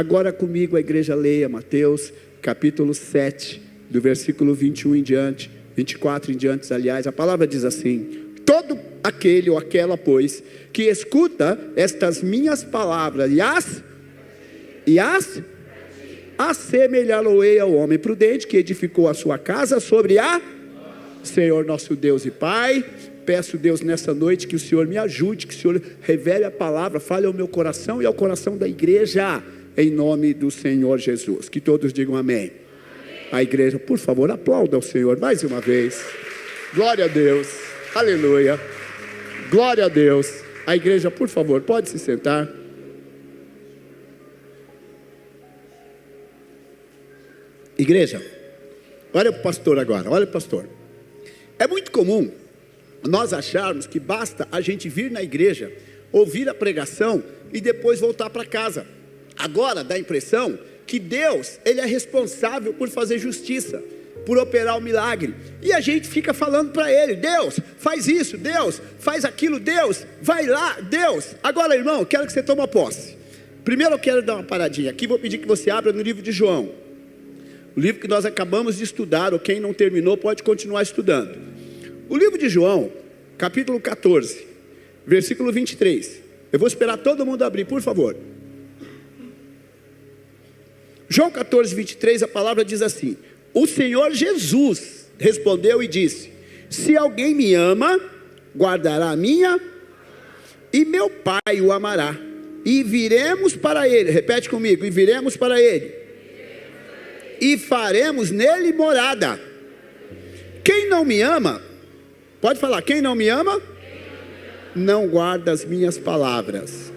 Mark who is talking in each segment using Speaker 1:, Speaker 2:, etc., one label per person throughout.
Speaker 1: Agora comigo a igreja leia Mateus capítulo 7, do versículo 21 em diante, 24 em diante, aliás, a palavra diz assim: todo aquele ou aquela, pois, que escuta estas minhas palavras e as assemelhá-lo-ei ao homem prudente que edificou a sua casa sobre a Senhor nosso Deus e Pai. Peço, Deus, nessa noite que o Senhor me ajude, que o Senhor revele a palavra, fale ao meu coração e ao coração da igreja, em nome do Senhor Jesus. Que todos digam amém. A igreja, por favor, aplauda ao Senhor mais uma vez. Glória a Deus, aleluia, glória a Deus. A igreja, por favor, pode se sentar. Igreja, olha para o pastor agora, olha pastor. É muito comum nós acharmos que basta a gente vir na igreja, ouvir a pregação e depois voltar para casa. Agora dá a impressão que Deus, Ele é responsável por fazer justiça, por operar o milagre, e a gente fica falando para Ele: Deus, faz isso, Deus, faz aquilo, Deus, vai lá, Deus. Agora, irmão, quero que você tome posse. Primeiro eu quero dar uma paradinha aqui, vou pedir que você abra no livro de João, o livro que nós acabamos de estudar, ou quem não terminou pode continuar estudando. O livro de João, capítulo 14, versículo 23. Eu vou esperar todo mundo abrir, por favor. João 14, 23, a palavra diz assim: o Senhor Jesus respondeu e disse: se alguém me ama, guardará a minha, e meu Pai o amará, e viremos para ele. Repete comigo: e viremos para ele, e faremos nele morada. Quem não me ama, pode falar, quem não me ama, não guarda as minhas palavras.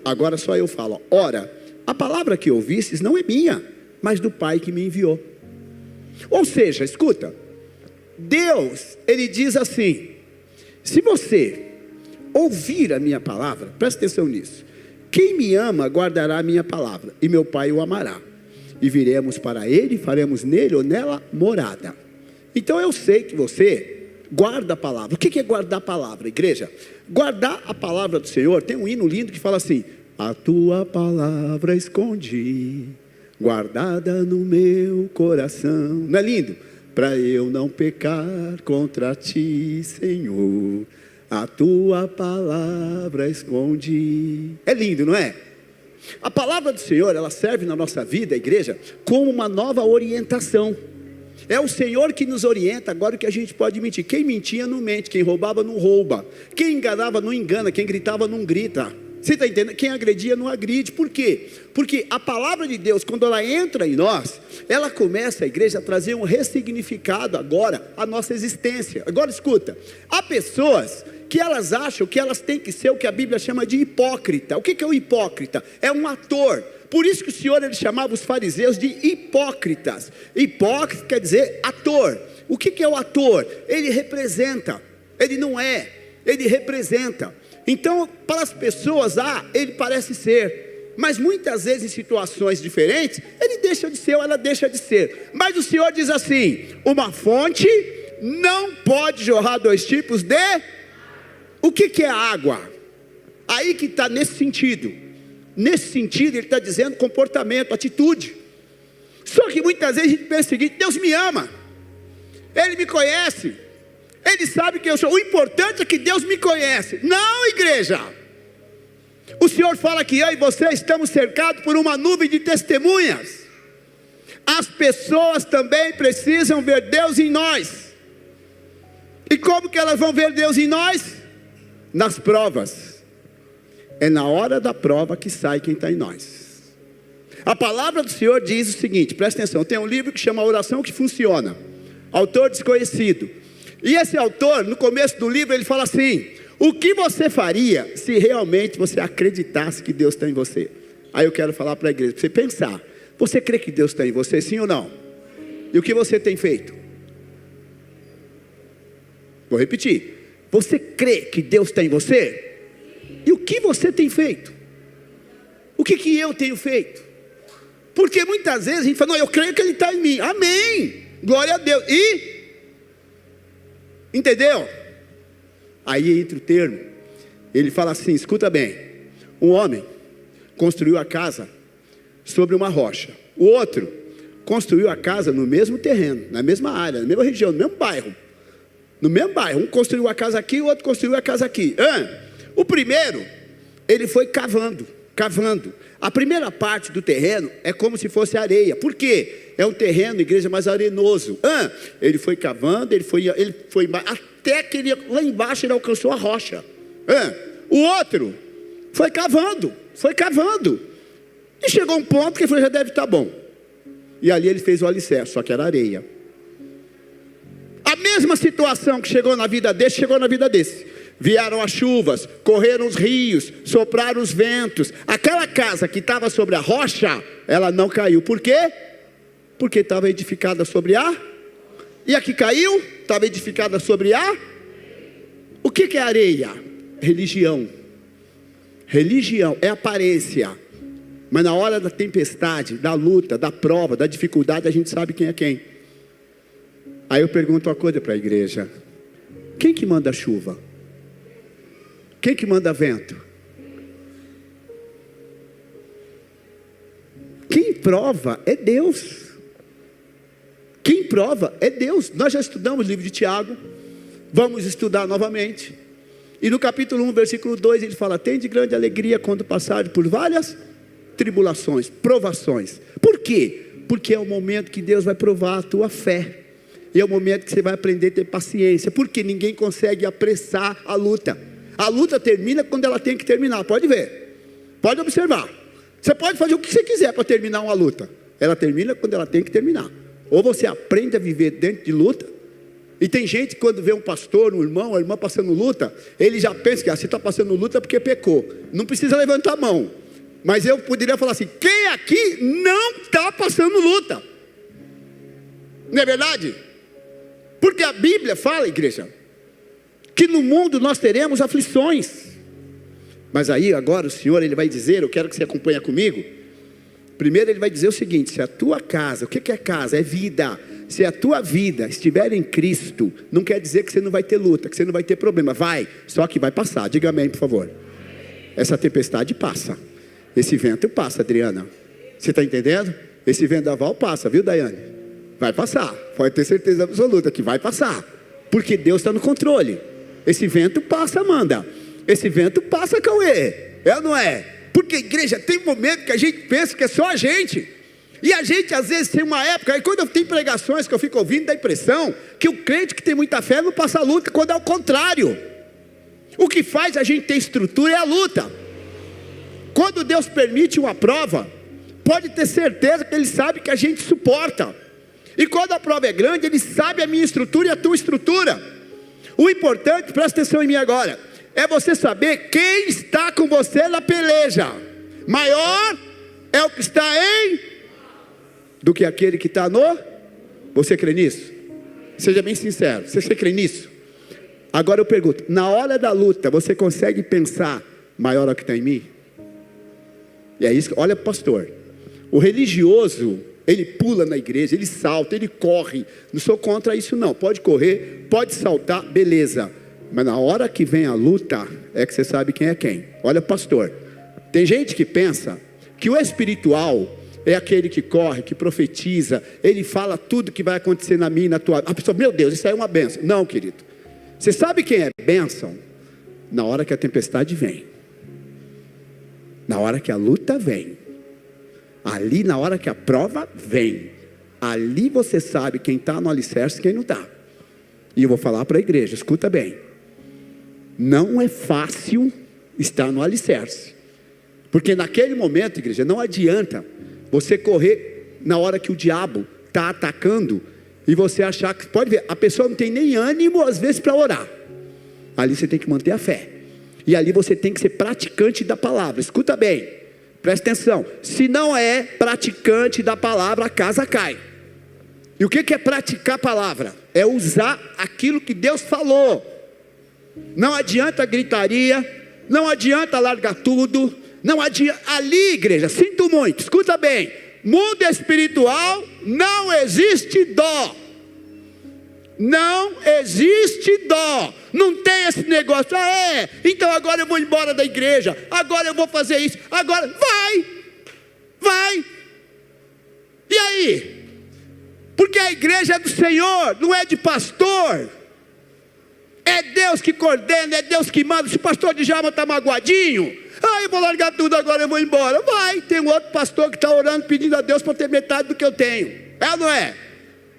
Speaker 1: Agora só eu falo: ora, a palavra que ouvistes não é minha, mas do Pai que me enviou. Ou seja, escuta, Deus, Ele diz assim: se você ouvir a minha palavra, presta atenção nisso, quem me ama guardará a minha palavra, e meu Pai o amará, e viremos para ele, e faremos nele ou nela morada. Então eu sei que você guarda a palavra. O que é guardar a palavra, igreja? Guardar a palavra do Senhor, tem um hino lindo que fala assim: a tua palavra escondi, guardada no meu coração. Não é lindo? Para eu não pecar contra ti, Senhor, a tua palavra escondi. É lindo, não é? A palavra do Senhor, ela serve na nossa vida, igreja, como uma nova orientação. É o Senhor que nos orienta agora o que a gente pode mentir. Quem mentia não mente, quem roubava não rouba, quem enganava não engana, quem gritava não grita. Você está entendendo? Quem agredia não agride. Por quê? Porque a palavra de Deus, quando ela entra em nós, ela começa, a igreja, a trazer um ressignificado agora à nossa existência. Agora escuta, há pessoas que elas acham que elas têm que ser o que a Bíblia chama de hipócrita. O que é o hipócrita? É um ator. Por isso que o Senhor, ele chamava os fariseus de hipócritas. Hipócrita quer dizer ator. O que é o ator? Ele representa, ele não é, ele representa. Então, para as pessoas, ele parece ser, mas muitas vezes em situações diferentes, ele deixa de ser ou ela deixa de ser. Mas o Senhor diz assim: uma fonte não pode jorrar dois tipos de... O que é a água? Aí que está nesse sentido. Nesse sentido, ele está dizendo comportamento, atitude. Só que muitas vezes a gente pensa o seguinte: Deus me ama, Ele me conhece, Ele sabe quem eu sou. O importante é que Deus me conhece. Não, igreja. O Senhor fala que eu e você estamos cercados por uma nuvem de testemunhas. As pessoas também precisam ver Deus em nós. E como que elas vão ver Deus em nós? Nas provas. É na hora da prova que sai quem está em nós. A palavra do Senhor diz o seguinte, presta atenção, tem um livro que chama Oração que Funciona, autor desconhecido, e esse autor, no começo do livro, ele fala assim: o que você faria se realmente você acreditasse que Deus está em você? Aí eu quero falar para a igreja, para você pensar: você crê que Deus está em você, sim ou não? E o que você tem feito? Vou repetir: você crê que Deus está em você? E o que você tem feito? O que eu tenho feito? Porque muitas vezes a gente fala: não, eu creio que Ele está em mim. Amém, glória a Deus. E? Entendeu? Aí entra o termo. Ele fala assim, escuta bem: um homem construiu a casa sobre uma rocha. O outro construiu a casa no mesmo terreno, na mesma área, na mesma região, no mesmo bairro. No mesmo bairro. Um construiu a casa aqui, o outro construiu a casa aqui. O primeiro, ele foi cavando. A primeira parte do terreno é como se fosse areia. Por quê? É um terreno, igreja, mais arenoso. Ele foi cavando, ele foi até que lá embaixo ele alcançou a rocha. O outro foi cavando. E chegou um ponto que ele falou, já deve estar bom. E ali ele fez o alicerce, só que era areia. A mesma situação que chegou na vida desse, chegou na vida desse. Vieram as chuvas, correram os rios, sopraram os ventos. Aquela casa que estava sobre a rocha, ela não caiu. Por quê? Porque estava edificada sobre a... E a que caiu, estava edificada sobre a... O que é areia? Religião. Religião é aparência. Mas na hora da tempestade, da luta, da prova, da dificuldade, a gente sabe quem é quem. Aí eu pergunto uma coisa para a igreja: quem que manda a chuva? Quem que manda vento? Quem prova é Deus. Quem prova é Deus. Nós já estudamos o livro de Tiago, vamos estudar novamente. E no capítulo 1, versículo 2, ele fala: tende grande alegria quando passarem por várias tribulações, provações. Por quê? Porque é o momento que Deus vai provar a tua fé. E é o momento que você vai aprender a ter paciência. Porque ninguém consegue apressar a luta. A luta termina quando ela tem que terminar. Pode ver. Pode observar. Você pode fazer o que você quiser para terminar uma luta. Ela termina quando ela tem que terminar. Ou você aprende a viver dentro de luta. E tem gente que quando vê um pastor, um irmão, uma irmã passando luta, ele já pensa que você está passando luta porque pecou. Não precisa levantar a mão. Mas eu poderia falar assim: quem aqui não está passando luta? Não é verdade? Porque a Bíblia fala, igreja, que no mundo nós teremos aflições. Mas aí agora o Senhor, ele vai dizer, eu quero que você acompanhe comigo. Primeiro ele vai dizer o seguinte: se a tua casa, o que é casa? É vida. Se a tua vida estiver em Cristo, não quer dizer que você não vai ter luta, que você não vai ter problema. Vai, só que vai passar. Diga amém, por favor. Essa tempestade passa. Esse vento passa, Adriana. Você está entendendo? Esse vendaval passa, viu, Daiane? Vai passar. Pode ter certeza absoluta que vai passar. Porque Deus está no controle. Esse vento passa, Amanda. Esse vento passa, Cauê. É ou não é? Porque, igreja, tem momento que a gente pensa que é só a gente. E a gente, às vezes, tem uma época... E quando eu tenho pregações que eu fico ouvindo, dá a impressão que o crente que tem muita fé não passa a luta, quando é o contrário. O que faz a gente ter estrutura é a luta. Quando Deus permite uma prova, pode ter certeza que Ele sabe que a gente suporta. E quando a prova é grande, Ele sabe a minha estrutura e a tua estrutura. O importante, presta atenção em mim agora, é você saber quem está com você na peleja. Maior é o que está em do que aquele que está no... Você crê nisso? Seja bem sincero, você crê nisso? Agora eu pergunto, na hora da luta, você consegue pensar: maior é o que está em mim? E é isso, olha pastor, o religioso, ele pula na igreja, ele salta, ele corre. Não sou contra isso não, pode correr, pode saltar, beleza. Mas na hora que vem a luta, é que você sabe quem é quem. Olha pastor, tem gente que pensa que o espiritual é aquele que corre, que profetiza, ele fala tudo que vai acontecer na minha e na tua... A pessoa, meu Deus, isso aí é uma bênção. Não, querido, você sabe quem é bênção? Na hora que a tempestade vem, na hora que a luta vem, ali na hora que a prova vem, ali você sabe quem está no alicerce e quem não está. E eu vou falar para a igreja, escuta bem, não é fácil estar no alicerce, porque naquele momento, igreja, não adianta você correr na hora que o diabo está atacando e você achar que, pode ver, a pessoa não tem nem ânimo às vezes para orar. Ali você tem que manter a fé. E ali você tem que ser praticante da palavra. Escuta bem, presta atenção. Se não é praticante da palavra, a casa cai. E o que é praticar a palavra? É usar aquilo que Deus falou. Não adianta gritaria, não adianta largar tudo, não adianta... Ali, igreja, sinto muito, escuta bem. Mundo espiritual não existe dó. Não existe dó. Não tem esse negócio, então agora eu vou embora da igreja, agora eu vou fazer isso, agora, vai. E aí? Porque a igreja é do Senhor, não é de pastor. É Deus que coordena, é Deus que manda. Se o pastor Djalma está magoadinho, eu vou largar tudo agora, eu vou embora. Vai, tem um outro pastor que está orando, pedindo a Deus para ter metade do que eu tenho. É ou não é?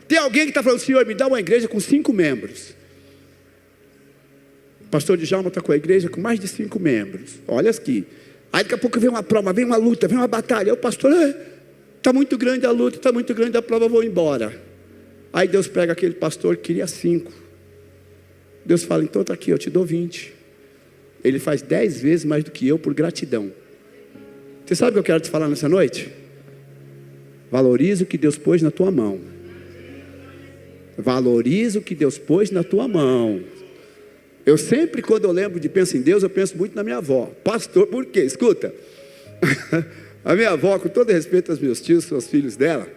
Speaker 1: Tem alguém que está falando, Senhor, me dá uma igreja com 5 membros. O pastor Djalma está com a igreja com mais de 5 membros. Olha aqui. Aí daqui a pouco vem uma prova, vem uma luta, vem uma batalha. Aí o pastor, está muito grande a luta, está muito grande a prova, eu vou embora. Aí Deus pega aquele pastor que queria 5. Deus fala, então está aqui, eu te dou 20. Ele faz 10 vezes mais do que eu por gratidão. Você sabe o que eu quero te falar nessa noite? Valoriza o que Deus pôs na tua mão. Valoriza o que Deus pôs na tua mão. Eu sempre, quando eu lembro de penso em Deus, eu penso muito na minha avó. Pastor, por quê? Escuta. A minha avó, com todo respeito aos meus tios, aos filhos dela,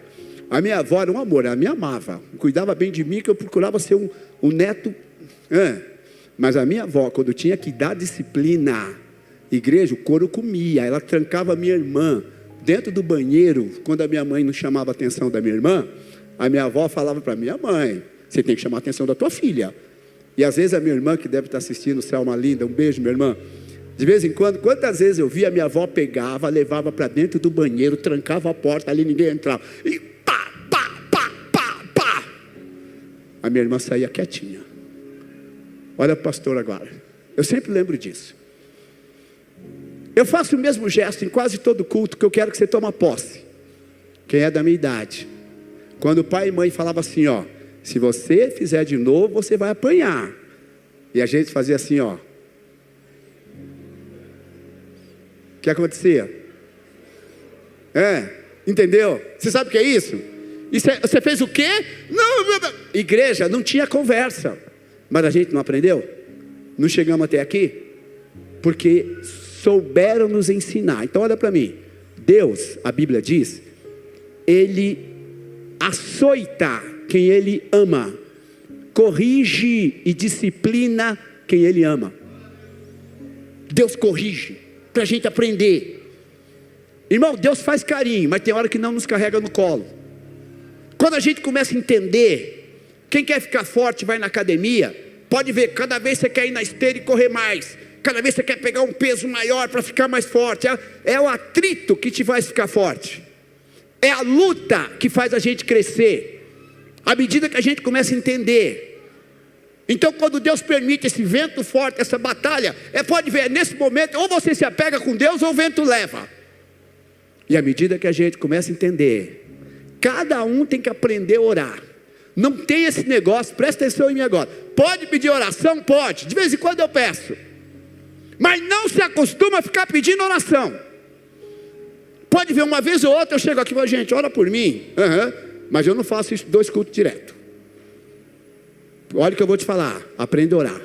Speaker 1: a minha avó era um amor, ela me amava, cuidava bem de mim, que eu procurava ser um neto. Mas a minha avó, quando tinha que dar disciplina, igreja, o couro comia. Ela trancava a minha irmã dentro do banheiro. Quando a minha mãe não chamava a atenção da minha irmã, a minha avó falava para minha mãe, você tem que chamar a atenção da tua filha. E às vezes a minha irmã, que deve estar assistindo, Selma linda, um beijo minha irmã, de vez em quando, quantas vezes eu via a minha avó pegava, levava para dentro do banheiro, trancava a porta, ali ninguém entrava, e pá. A minha irmã saía quietinha. Olha o pastor agora, eu sempre lembro disso. Eu faço o mesmo gesto em quase todo culto, que eu quero que você tome posse. Quem é da minha idade, quando o pai e mãe falavam assim, se você fizer de novo, você vai apanhar. E a gente fazia assim, O que acontecia? Entendeu? Você sabe o que é isso? Você fez o quê? Não. Igreja, não tinha conversa. Mas a gente não aprendeu? Não chegamos até aqui? Porque souberam nos ensinar. Então olha para mim. Deus, a Bíblia diz, Ele açoita quem Ele ama, corrige e disciplina quem Ele ama. Deus corrige para a gente aprender. Irmão, Deus faz carinho, mas tem hora que não nos carrega no colo. Quando a gente começa a entender, quem quer ficar forte vai na academia, pode ver, cada vez você quer ir na esteira e correr mais, cada vez você quer pegar um peso maior para ficar mais forte. É o atrito que te faz ficar forte, é a luta que faz a gente crescer, à medida que a gente começa a entender. Então quando Deus permite esse vento forte, essa batalha, pode ver, nesse momento, ou você se apega com Deus, ou o vento leva. E à medida que a gente começa a entender, cada um tem que aprender a orar. Não tem esse negócio, presta atenção em mim agora. Pode pedir oração? Pode, de vez em quando eu peço. Mas não se acostuma a ficar pedindo oração. Pode ver, uma vez ou outra eu chego aqui e falo, gente, ora por mim. Mas eu não faço isso 2 cultos direto. Olha o que eu vou te falar, aprenda a orar.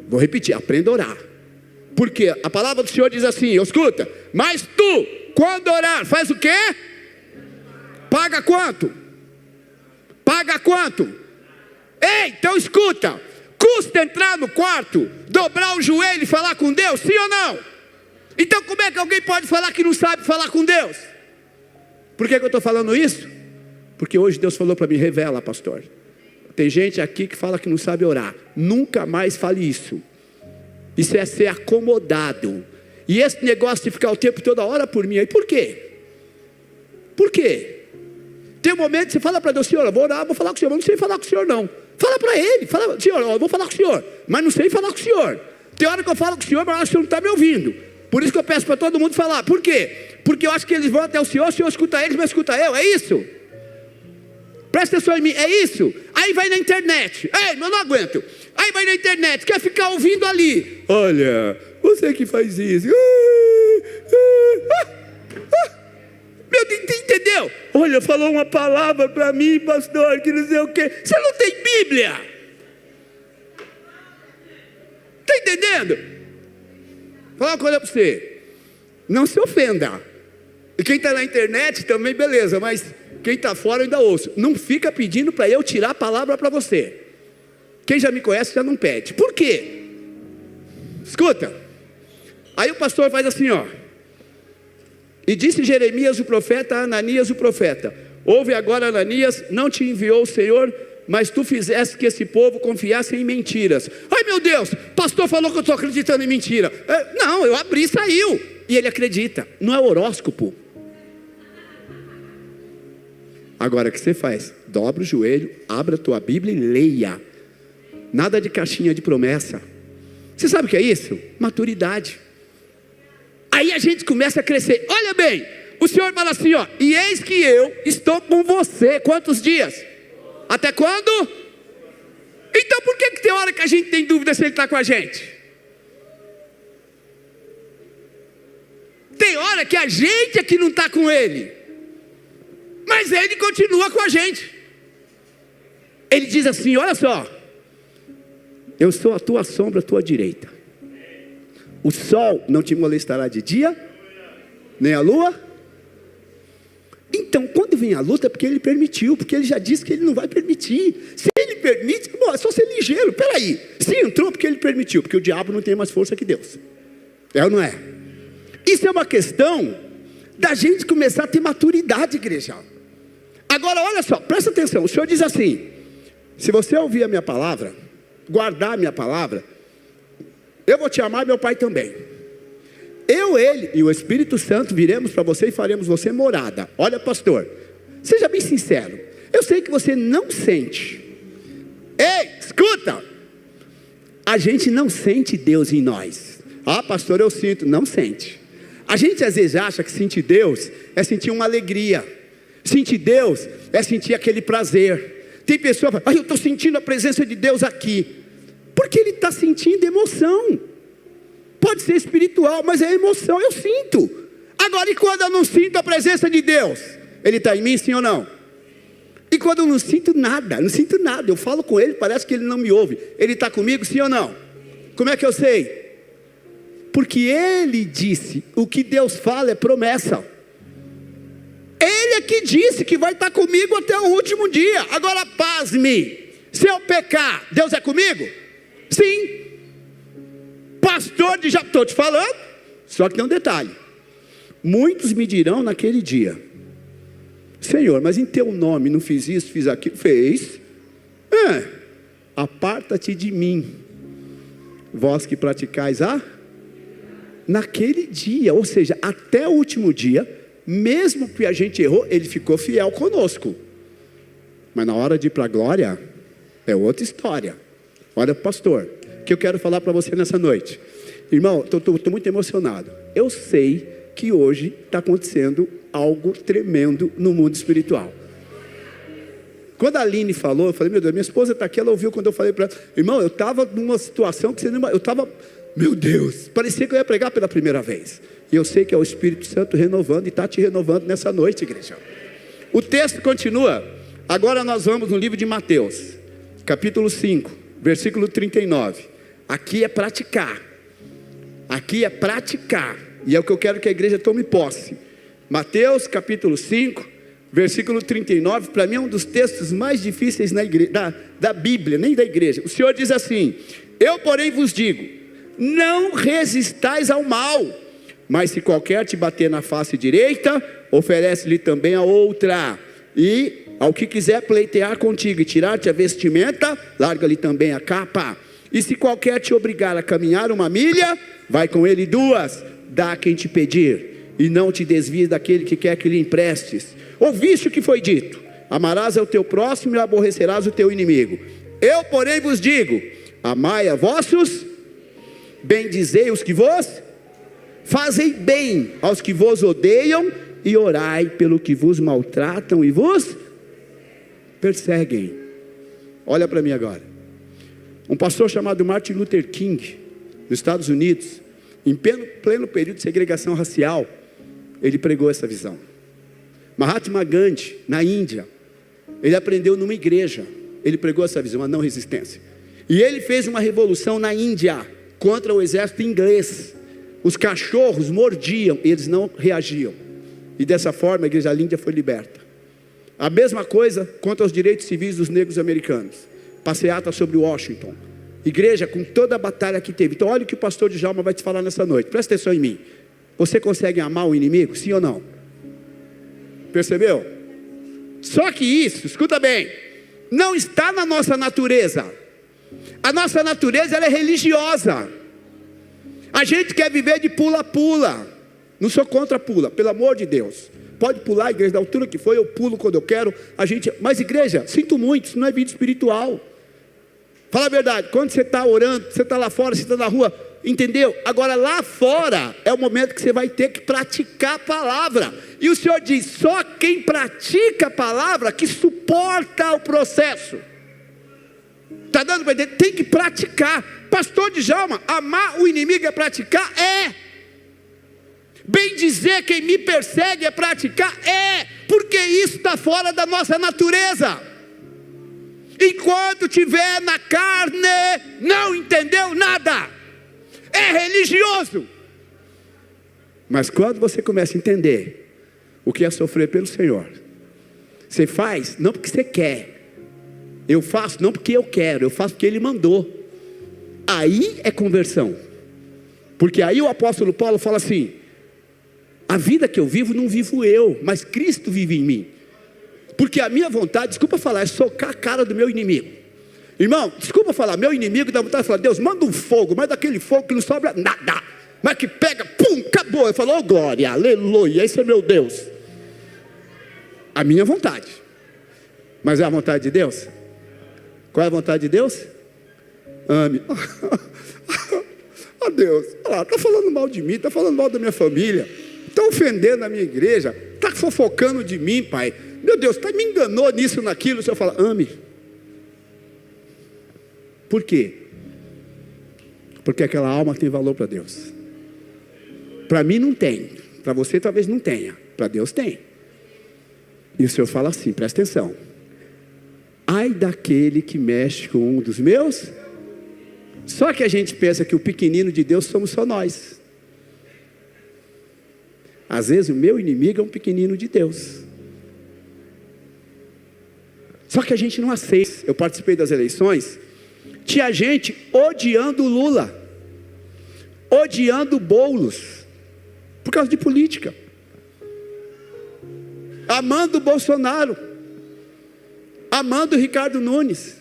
Speaker 1: Vou repetir, aprenda a orar. Porque a palavra do Senhor diz assim, escuta, mas tu, quando orar, faz o quê? Paga quanto? Paga quanto? Ei, então escuta, custa entrar no quarto, dobrar o joelho e falar com Deus, sim ou não? Então como é que alguém pode falar que não sabe falar com Deus? Por que eu estou falando isso? Porque hoje Deus falou para mim, revela, pastor. Tem gente aqui que fala que não sabe orar. Nunca mais fale isso. Isso é ser acomodado. E esse negócio de ficar o tempo todo, ora por mim, aí por quê? Por quê? Tem um momento que você fala para Deus, Senhor, eu vou orar, vou falar com o Senhor, mas não sei falar com o Senhor não. Fala para Ele, fala, Senhor, eu vou falar com o Senhor, mas não sei falar com o Senhor. Tem hora que eu falo com o Senhor, mas o Senhor não está me ouvindo. Por isso que eu peço para todo mundo falar. Por quê? Porque eu acho que eles vão até o Senhor escuta eles, mas escuta eu, é isso? Presta atenção em mim, é isso? Aí vai na internet, ei, eu não aguento. Aí vai na internet, quer ficar ouvindo ali. Olha, você que faz isso. Meu Deus, entendeu? Olha, falou uma palavra para mim, pastor, que não sei o quê. Você não tem Bíblia? Está entendendo? Vou falar uma coisa para você. Não se ofenda. E quem está na internet também, beleza, mas Quem está fora eu ainda ouço. Não fica pedindo para eu tirar a palavra para você. Quem já me conhece já não pede. Por quê? Escuta. Aí o pastor faz assim, ó. E disse Jeremias o profeta a Ananias o profeta: ouve agora, Ananias, não te enviou o Senhor, mas tu fizeste que esse povo confiasse em mentiras. Ai meu Deus, pastor falou que eu estou acreditando em mentira. Não, eu abri e saiu. E ele acredita. Não é horóscopo. Agora o que você faz? Dobra o joelho, abra a tua Bíblia e leia. Nada de caixinha de promessa. Você sabe o que é isso? Maturidade. Aí a gente começa a crescer. Olha bem, o Senhor fala assim, ó: e eis que eu estou com você. Quantos dias? Até quando? Então por que tem hora que a gente tem dúvida se Ele está com a gente? Tem hora que a gente é que não está com Ele, mas Ele continua com a gente. Ele diz assim, olha só: eu sou a tua sombra, a tua direita. O sol não te molestará de dia, nem a lua. Então, quando vem a luta, é porque Ele permitiu, porque Ele já disse que Ele não vai permitir. Se Ele permite, bom, é só ser ligeiro. Peraí, se entrou porque Ele permitiu, porque o diabo não tem mais força que Deus. É ou não é? Isso é uma questão da gente começar a ter maturidade, igreja. Agora, olha só, presta atenção. O Senhor diz assim: se você ouvir a minha palavra, guardar a minha palavra, eu vou te amar, meu Pai também. Eu, Ele e o Espírito Santo viremos para você e faremos você morada. Olha, pastor, seja bem sincero. Eu sei que você não sente. Ei, escuta. A gente não sente Deus em nós. Ah, pastor, eu sinto. Não sente. A gente às vezes acha que sentir Deus é sentir uma alegria. Sentir Deus é sentir aquele prazer. Tem pessoa que fala: eu estou sentindo a presença de Deus aqui. Porque ele está sentindo emoção. Pode ser espiritual, mas é emoção, eu sinto. Agora, e quando eu não sinto a presença de Deus? Ele está em mim, sim ou não? E quando eu não sinto nada, eu falo com Ele, parece que Ele não me ouve. Ele está comigo, sim ou não? Como é que eu sei? Porque Ele disse, o que Deus fala é promessa. Ele é que disse que vai estar comigo até o último dia. Agora, pasme, se eu pecar, Deus é comigo? Sim. Pastor, já estou te falando. Só que tem um detalhe: muitos me dirão naquele dia: Senhor, mas em teu nome não fiz isso, fiz aquilo. Fez. Aparta-te de mim, vós que praticais naquele dia. Ou seja, até o último dia, mesmo que a gente errou, Ele ficou fiel conosco. Mas na hora de ir para a glória, é outra história. Olha, pastor, o que eu quero falar para você nessa noite. Irmão, estou muito emocionado. Eu sei que hoje está acontecendo algo tremendo no mundo espiritual. Quando a Aline falou, eu falei: meu Deus, minha esposa está aqui, ela ouviu quando eu falei para ela. Irmão, eu estava numa situação que você não... Eu estava, meu Deus, parecia que eu ia pregar pela primeira vez. E eu sei que é o Espírito Santo renovando, e está te renovando nessa noite, igreja. O texto continua. Agora nós vamos no livro de Mateus, capítulo 5, versículo 39. Aqui é praticar. Aqui é praticar. E é o que eu quero que a igreja tome posse. Mateus capítulo 5, versículo 39. Para mim é um dos textos mais difíceis na igreja, da Bíblia, nem da igreja. O Senhor diz assim: eu porém vos digo, não resistais ao mal, mas se qualquer te bater na face direita, oferece-lhe também a outra. E ao que quiser pleitear contigo e tirar-te a vestimenta, larga-lhe também a capa. E se qualquer te obrigar a caminhar 1 milha, vai com ele 2, dá a quem te pedir, e não te desvies daquele que quer que lhe emprestes. Ouviste o que foi dito: amarás ao teu próximo e aborrecerás o teu inimigo. Eu porém vos digo, amai a vossos, bendizei os que vos, fazei bem aos que vos odeiam, e orai pelo que vos maltratam e vos perseguem. Olha para mim agora. Um pastor chamado Martin Luther King, nos Estados Unidos, em pleno período de segregação racial, ele pregou essa visão. Mahatma Gandhi, na Índia, ele aprendeu numa igreja, ele pregou essa visão, a não resistência. E ele fez uma revolução na Índia, contra o exército inglês. Os cachorros mordiam, eles não reagiam. E dessa forma a igreja da Índia foi liberta. A mesma coisa contra os direitos civis dos negros americanos. Passeata sobre Washington. Igreja, com toda a batalha que teve. Então olha o que o pastor Djalma vai te falar nessa noite. Presta atenção em mim. Você consegue amar o inimigo? Sim ou não? Percebeu? Só que isso, escuta bem, não está na nossa natureza. A nossa natureza, ela é religiosa. A gente quer viver de pula-pula. Não sou contra pula, pelo amor de Deus. Pode pular, igreja, da altura que for, eu pulo quando eu quero. Mas igreja, sinto muito, isso não é vida espiritual. Fala a verdade, quando você está orando, você está lá fora, você está na rua, entendeu? Agora lá fora é o momento que você vai ter que praticar a palavra. E o Senhor diz, só quem pratica a palavra que suporta o processo. Está dando para entender? Tem que praticar. Pastor Djalma, amar o inimigo é praticar? É. Bem dizer quem me persegue é praticar? É. Porque isso está fora da nossa natureza. Enquanto estiver na carne, não entendeu nada. É religioso. Mas quando você começa a entender o que é sofrer pelo Senhor, você faz não porque você quer. Eu faço não porque eu quero, eu faço porque Ele mandou. Aí é conversão. Porque aí o apóstolo Paulo fala assim: a vida que eu vivo não vivo eu, mas Cristo vive em mim. Porque a minha vontade, desculpa falar, é socar a cara do meu inimigo. Irmão, desculpa falar, meu inimigo dá vontade de falar, Deus, manda um fogo, mas daquele fogo que não sobra nada, mas que pega, pum, acabou. Eu falo, oh glória, aleluia, esse é meu Deus. A minha vontade. Mas é a vontade de Deus? Qual é a vontade de Deus? Ame. Oh Deus, olha lá, está falando mal de mim, está falando mal da minha família, está ofendendo a minha igreja, está fofocando de mim, Pai. Meu Deus, me enganou nisso, naquilo. O Senhor fala, ame. Por quê? Porque aquela alma tem valor para Deus. Para mim não tem, para você talvez não tenha, para Deus tem. E o Senhor fala assim, presta atenção: ai daquele que mexe com um dos meus. Só que a gente pensa que o pequenino de Deus somos só nós. Às vezes o meu inimigo é um pequenino de Deus. Só que a gente não aceita. Eu participei das eleições, tinha gente odiando Lula, odiando Boulos, por causa de política, amando Bolsonaro, amando Ricardo Nunes.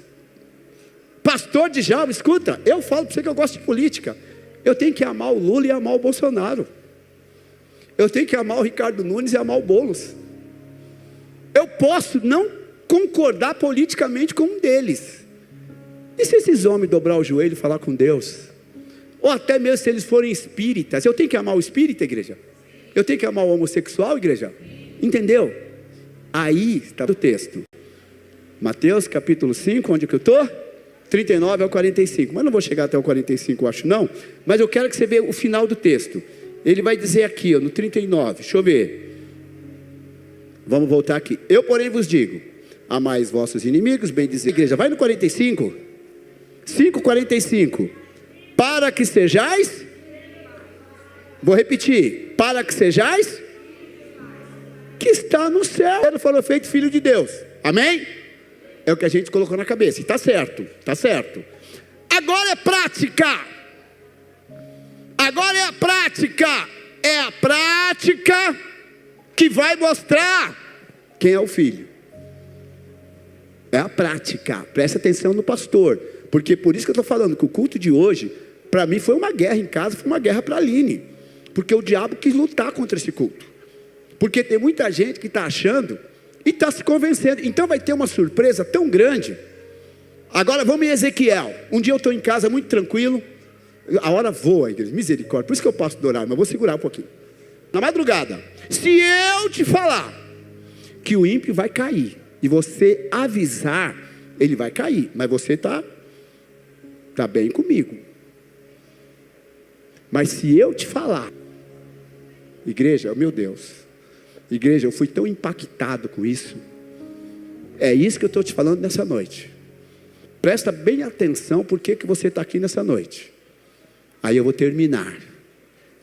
Speaker 1: Pastor Djalma, escuta, eu falo para você que eu gosto de política. Eu tenho que amar o Lula e amar o Bolsonaro. Eu tenho que amar o Ricardo Nunes e amar o Boulos. Eu posso não concordar politicamente com um deles. E se esses homens dobrar o joelho e falar com Deus? Ou até mesmo se eles forem espíritas, eu tenho que amar o espírita, igreja? Eu tenho que amar o homossexual, igreja? Entendeu? Aí está o texto. Mateus capítulo 5, onde que eu estou? 39 ao 45. Mas não vou chegar até o 45, eu acho não. Mas eu quero que você veja o final do texto. Ele vai dizer aqui, ó, no 39, deixa eu ver. Vamos voltar aqui. Eu, porém, vos digo: amai vossos inimigos, bem dizer. Igreja, vai no 45. 5:45. Para que sejais. Vou repetir. Para que sejais. Que está no céu. Ele falou feito filho de Deus. Amém? É o que a gente colocou na cabeça. Está certo. Está certo. Agora é prática. Agora é a prática. É a prática que vai mostrar quem é o filho. É a prática. Presta atenção no pastor. Porque por isso que eu estou falando que o culto de hoje, para mim foi uma guerra em casa, foi uma guerra para a Aline. Porque o diabo quis lutar contra esse culto. Porque tem muita gente que está achando e está se convencendo. Então vai ter uma surpresa tão grande. Agora vamos em Ezequiel. Um dia eu estou em casa muito tranquilo. A hora voa, igreja, misericórdia. Por isso que eu posso adorar, mas vou segurar um pouquinho. Na madrugada, se eu te falar que o ímpio vai cair e você avisar, ele vai cair, mas você está bem comigo. Mas se eu te falar, igreja, meu Deus, igreja, eu fui tão impactado com isso. É isso que eu estou te falando nessa noite. Presta bem atenção porque que você está aqui nessa noite. Aí eu vou terminar.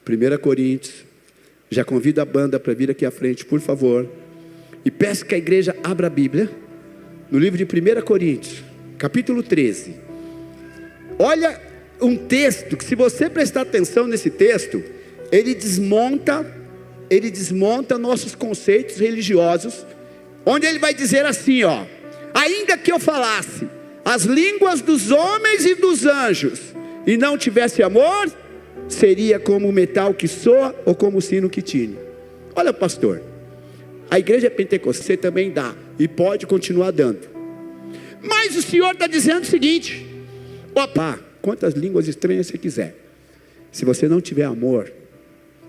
Speaker 1: 1 Coríntios. Já convido a banda para vir aqui à frente, por favor. E peço que a igreja abra a Bíblia no livro de 1 Coríntios, capítulo 13. Olha um texto que, se você prestar atenção nesse texto, ele desmonta nossos conceitos religiosos, onde ele vai dizer assim, ó: ainda que eu falasse as línguas dos homens e dos anjos e não tivesse amor, seria como o metal que soa ou como o sino que tine. Olha, pastor, a igreja pentecostal também dá e pode continuar dando, mas o Senhor está dizendo o seguinte: opa, quantas línguas estranhas você quiser, se você não tiver amor,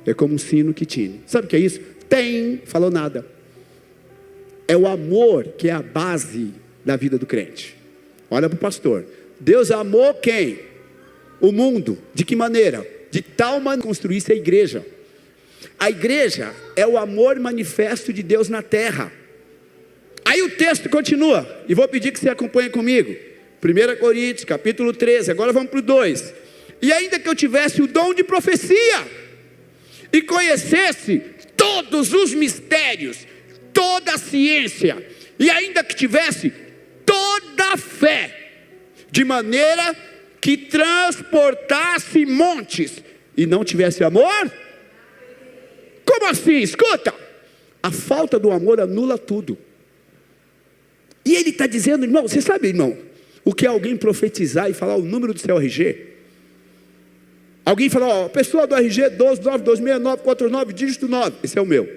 Speaker 1: é como um sino que tine. Sabe o que é isso? Falou nada. É o amor que é a base da vida do crente. Olha para o pastor. Deus amou quem? O mundo. De que maneira? De tal maneira que construísse a igreja. A igreja é o amor manifesto de Deus na terra. Aí o texto continua, e vou pedir que você acompanhe comigo. 1 Coríntios, capítulo 13, agora vamos para o 2. E ainda que eu tivesse o dom de profecia, e conhecesse todos os mistérios, toda a ciência, e ainda que tivesse toda a fé, de maneira que transportasse montes, e não tivesse amor? Como assim? Escuta, a falta do amor anula tudo. E ele está dizendo, irmão, você sabe, irmão, o que é alguém profetizar e falar o número do seu RG? Alguém fala, ó, pessoa do RG 12926949, dígito 9, esse é o meu.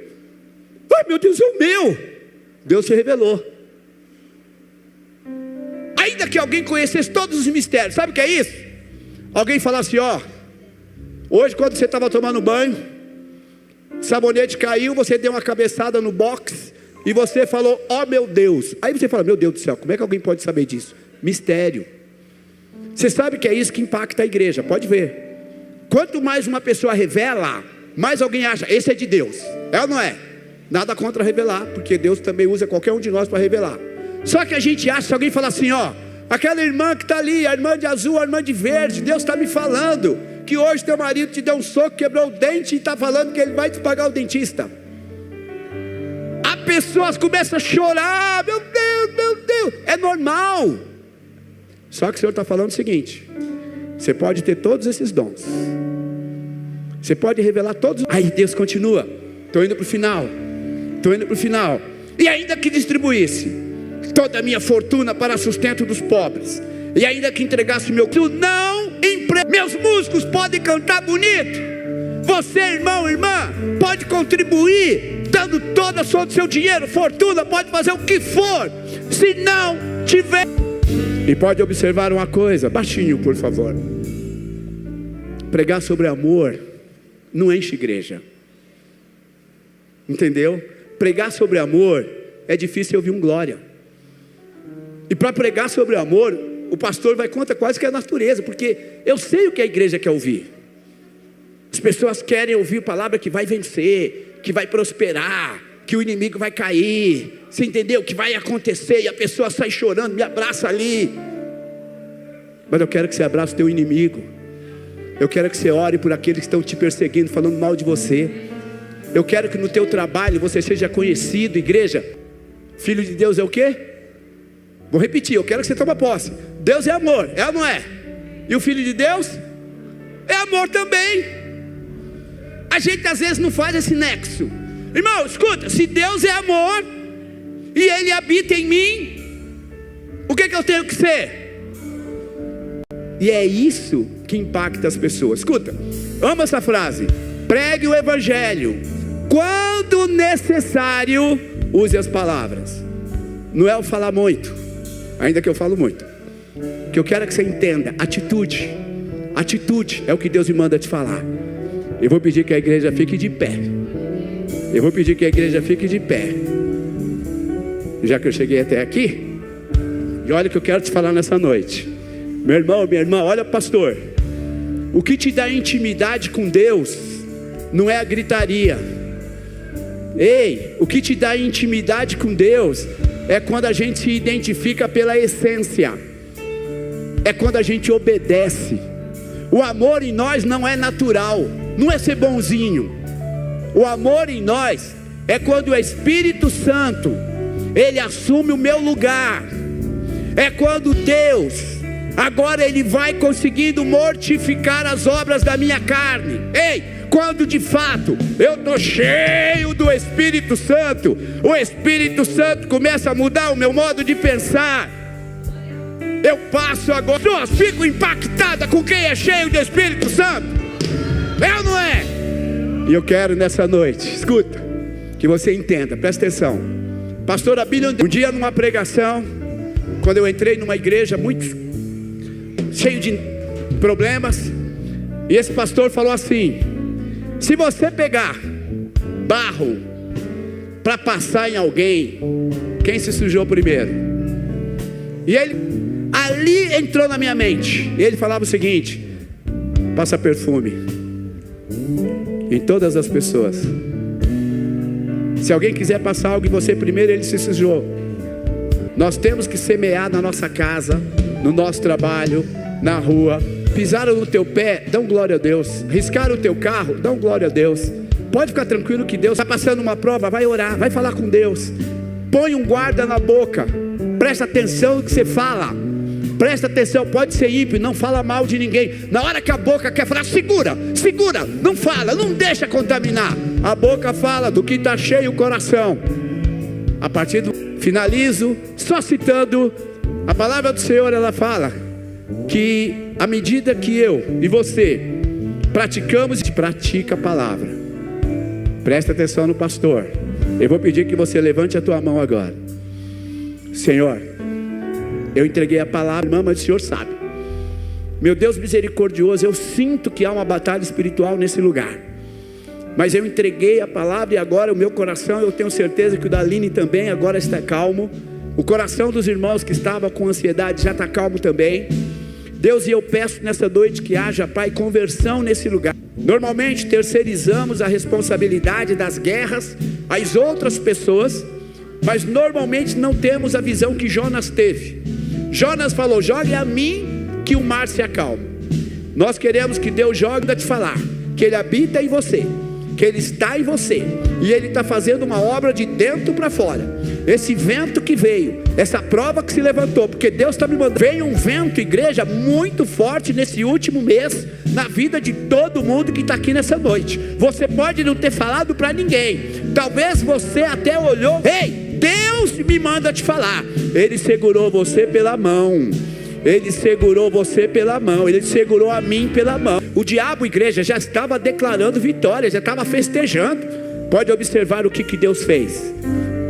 Speaker 1: Ai, meu Deus, é o meu. Deus se revelou. Ainda que alguém conhecesse todos os mistérios, sabe o que é isso? Alguém falasse, ó, hoje quando você estava tomando banho, sabonete caiu, você deu uma cabeçada no box e você falou, ó meu Deus. Aí você fala, meu Deus do céu, como é que alguém pode saber disso? Mistério. Você sabe que é isso que impacta a igreja, pode ver. Quanto mais uma pessoa revela, mais alguém acha, esse é de Deus. É ou não é? Nada contra revelar, porque Deus também usa qualquer um de nós para revelar. Só que a gente acha, se alguém falar assim, ó, aquela irmã que está ali, a irmã de azul, a irmã de verde, Deus está me falando que hoje teu marido te deu um soco, quebrou o dente e está falando que ele vai te pagar o dentista. A pessoa começa a chorar, meu Deus, é normal. Só que o Senhor está falando o seguinte: você pode ter todos esses dons, você pode revelar todos. Aí Deus continua, estou indo para o final, e ainda que distribuísse toda a minha fortuna para sustento dos pobres, e ainda que entregasse o meu meus músicos podem cantar bonito, você, irmão, irmã, pode contribuir dando todo o seu dinheiro, fortuna, pode fazer o que for, se não tiver. E pode observar uma coisa, baixinho por favor, pregar sobre amor não enche igreja, entendeu? Pregar sobre amor é difícil ouvir um glória. E para pregar sobre amor, o pastor vai contra quase que a natureza, porque eu sei o que a igreja quer ouvir. As pessoas querem ouvir palavra que vai vencer, que vai prosperar, que o inimigo vai cair, você entendeu? Que vai acontecer, e a pessoa sai chorando, me abraça ali. Mas eu quero que você abrace o teu inimigo. Eu quero que você ore por aqueles que estão te perseguindo, falando mal de você. Eu quero que no teu trabalho você seja conhecido, igreja. Filho de Deus é o quê? Vou repetir, eu quero que você tome posse. Deus é amor, é ou não é? E o Filho de Deus é amor também. A gente às vezes não faz esse nexo. Irmão, escuta, se Deus é amor e Ele habita em mim, o que eu tenho que ser? E é isso que impacta as pessoas. Escuta, amo essa frase: pregue o evangelho, quando necessário, use as palavras. Não é o falar muito, ainda que eu falo muito. O que eu quero é que você entenda: atitude. Atitude é o que Deus me manda te falar. Eu vou pedir que a igreja fique de pé. Eu vou pedir que a igreja fique de pé. Já que eu cheguei até aqui, e olha o que eu quero te falar nessa noite. Meu irmão, minha irmã, olha pastor, o que te dá intimidade com Deus não é a gritaria. Ei, o que te dá intimidade com Deus é quando a gente se identifica pela essência, é quando a gente obedece. O amor em nós não é natural, não é ser bonzinho. O amor em nós é quando o Espírito Santo, Ele assume o meu lugar. É quando Deus, agora Ele vai conseguindo mortificar as obras da minha carne. Ei, quando de fato eu estou cheio do Espírito Santo, o Espírito Santo começa a mudar o meu modo de pensar. Eu passo agora, pessoas ficam impactadas com quem é cheio do Espírito Santo. É ou não é? E eu quero nessa noite, escuta, que você entenda, presta atenção. Pastor Abílio, um dia numa pregação, quando eu entrei numa igreja muito cheio de problemas, e esse pastor falou assim: se você pegar barro para passar em alguém, quem se sujou primeiro? E ele, ali entrou na minha mente, e ele falava o seguinte: passa perfume em todas as pessoas. Se alguém quiser passar algo em você primeiro, ele se sujou. Nós temos que semear na nossa casa, no nosso trabalho, na rua. Pisaram no teu pé, dão glória a Deus. Riscaram o teu carro, dão glória a Deus. Pode ficar tranquilo que Deus está passando uma prova, vai orar, vai falar com Deus. Põe um guarda na boca, presta atenção no que você fala. Presta atenção, pode ser ímpio, não fala mal de ninguém. Na hora que a boca quer falar, segura, não fala, não deixa contaminar. A boca fala do que está cheio o coração. A partir do finalizo, só citando a palavra do Senhor, ela fala que à medida que eu e você praticamos, pratica a palavra. Presta atenção no pastor. Eu vou pedir que você levante a tua mão agora. Senhor, eu entreguei a palavra, irmã, mas o Senhor sabe. Meu Deus misericordioso, eu sinto que há uma batalha espiritual nesse lugar. Mas eu entreguei a palavra e agora o meu coração, eu tenho certeza que o da Aline também agora está calmo. O coração dos irmãos que estava com ansiedade já está calmo também. Deus, e eu peço nessa noite que haja, Pai, conversão nesse lugar. Normalmente terceirizamos a responsabilidade das guerras às outras pessoas, mas normalmente não temos a visão que Jonas teve. Jonas falou: jogue a mim que o mar se acalma. Nós queremos que Deus jogue para te falar que Ele habita em você, que Ele está em você, e Ele está fazendo uma obra de dentro para fora. Esse vento que veio, essa prova que se levantou, porque Deus está me mandando. Veio um vento, igreja, muito forte nesse último mês, na vida de todo mundo que está aqui nessa noite. Você pode não ter falado para ninguém, talvez você até olhou. Ei, Deus me manda te falar. Ele segurou você pela mão. Ele segurou você pela mão. Ele segurou a mim pela mão. O diabo, igreja, já estava declarando vitória, já estava festejando. Pode observar o que Deus fez.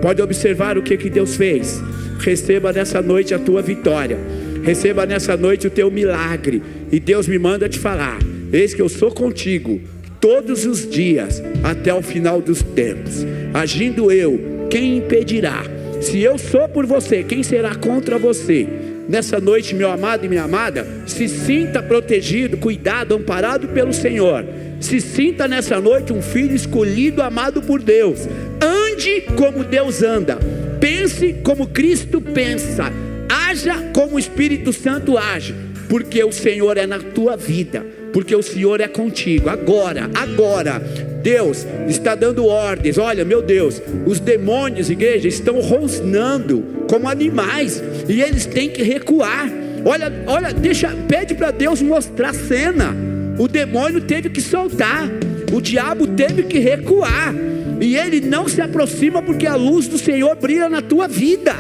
Speaker 1: Pode observar o que Deus fez. Receba nessa noite a tua vitória. Receba nessa noite o teu milagre. E Deus me manda te falar: eis que eu sou contigo todos os dias até o final dos tempos. Agindo eu, quem impedirá? Se eu sou por você, quem será contra você? Nessa noite, meu amado e minha amada, se sinta protegido, cuidado, amparado pelo Senhor. Se sinta nessa noite um filho escolhido, amado por Deus. Ande como Deus anda. Pense como Cristo pensa. Haja como o Espírito Santo age. Porque o Senhor é na tua vida. Porque o Senhor é contigo. Agora, Deus está dando ordens. Olha, meu Deus, os demônios, igreja, estão rosnando como animais, e eles têm que recuar. Olha, pede para Deus mostrar a cena. O demônio teve que soltar, o diabo teve que recuar, e ele não se aproxima, porque a luz do Senhor brilha na tua vida.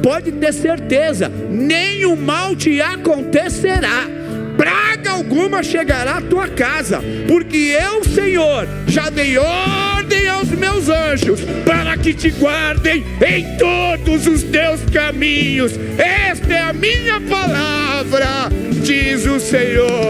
Speaker 1: Pode ter certeza, nenhum mal te acontecerá. Praga alguma chegará à tua casa, porque eu, Senhor, já dei ordem aos meus anjos para que te guardem em todos os teus caminhos. Esta é a minha palavra, diz o Senhor.